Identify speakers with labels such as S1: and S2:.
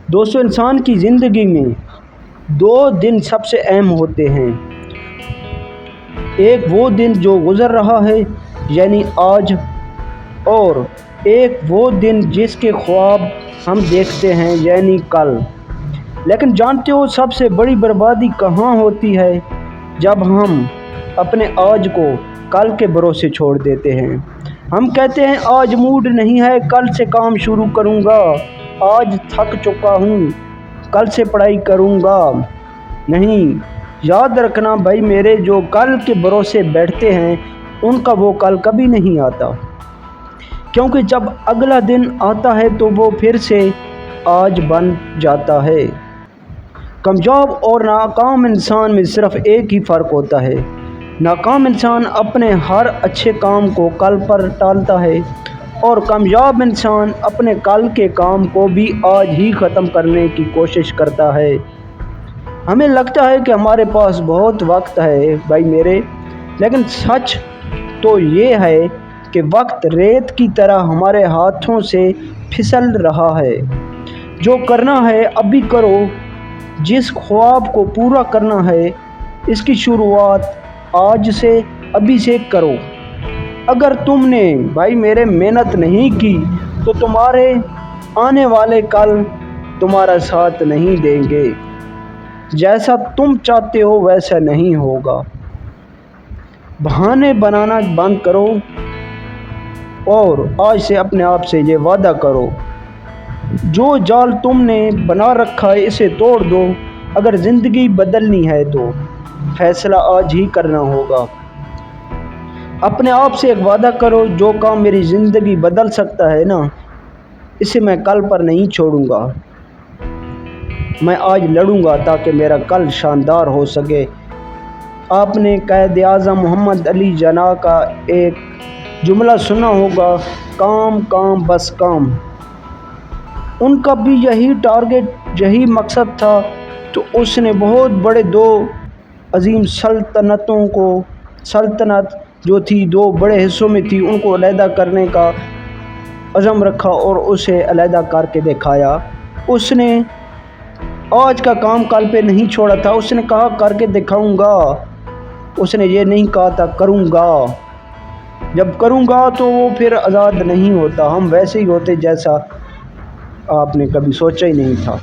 S1: دوستو، انسان کی زندگی میں دو دن سب سے اہم ہوتے ہیں۔ ایک وہ دن جو گزر رہا ہے یعنی آج، اور ایک وہ دن جس کے خواب ہم دیکھتے ہیں یعنی کل۔ لیکن جانتے ہو سب سے بڑی بربادی کہاں ہوتی ہے؟ جب ہم اپنے آج کو کل کے بھروسے چھوڑ دیتے ہیں۔ ہم کہتے ہیں آج موڈ نہیں ہے، کل سے کام شروع کروں گا، آج تھک چکا ہوں، کل سے پڑھائی کروں گا۔ نہیں، یاد رکھنا بھائی میرے، جو کل کے بھروسے بیٹھتے ہیں ان کا وہ کل کبھی نہیں آتا، کیونکہ جب اگلا دن آتا ہے تو وہ پھر سے آج بن جاتا ہے۔ کامیاب اور ناکام انسان میں صرف ایک ہی فرق ہوتا ہے۔ ناکام انسان اپنے ہر اچھے کام کو کل پر ٹالتا ہے، اور کامیاب انسان اپنے کل کے کام کو بھی آج ہی ختم کرنے کی کوشش کرتا ہے۔ ہمیں لگتا ہے کہ ہمارے پاس بہت وقت ہے بھائی میرے، لیکن سچ تو یہ ہے کہ وقت ریت کی طرح ہمارے ہاتھوں سے پھسل رہا ہے۔ جو کرنا ہے ابھی کرو، جس خواب کو پورا کرنا ہے اس کی شروعات آج سے، ابھی سے کرو۔ اگر تم نے بھائی میرے محنت نہیں کی تو تمہارے آنے والے کل تمہارا ساتھ نہیں دیں گے۔ جیسا تم چاہتے ہو ویسا نہیں ہوگا۔ بہانے بنانا بند کرو اور آج سے اپنے آپ سے یہ وعدہ کرو، جو جال تم نے بنا رکھا ہے اسے توڑ دو۔ اگر زندگی بدلنی ہے تو فیصلہ آج ہی کرنا ہوگا۔ اپنے آپ سے ایک وعدہ کرو، جو کام میری زندگی بدل سکتا ہے نا، اسے میں کل پر نہیں چھوڑوں گا۔ میں آج لڑوں گا تاکہ میرا کل شاندار ہو سکے۔ آپ نے قائد اعظم محمد علی جناح کا ایک جملہ سنا ہوگا، کام کام بس کام۔ ان کا بھی یہی ٹارگٹ، یہی مقصد تھا، تو اس نے بہت بڑے دو عظیم سلطنت جو تھی دو بڑے حصوں میں تھی، ان کو علیحدہ کرنے کا عزم رکھا اور اسے علیحدہ کر کے دکھایا۔ اس نے آج کا کام کل پہ نہیں چھوڑا تھا، اس نے کہا کر کے دکھاؤں گا، اس نے یہ نہیں کہا تھا کروں گا۔ جب کروں گا تو وہ پھر آزاد نہیں ہوتا، ہم ویسے ہی ہوتے جیسا آپ نے کبھی سوچا ہی نہیں تھا۔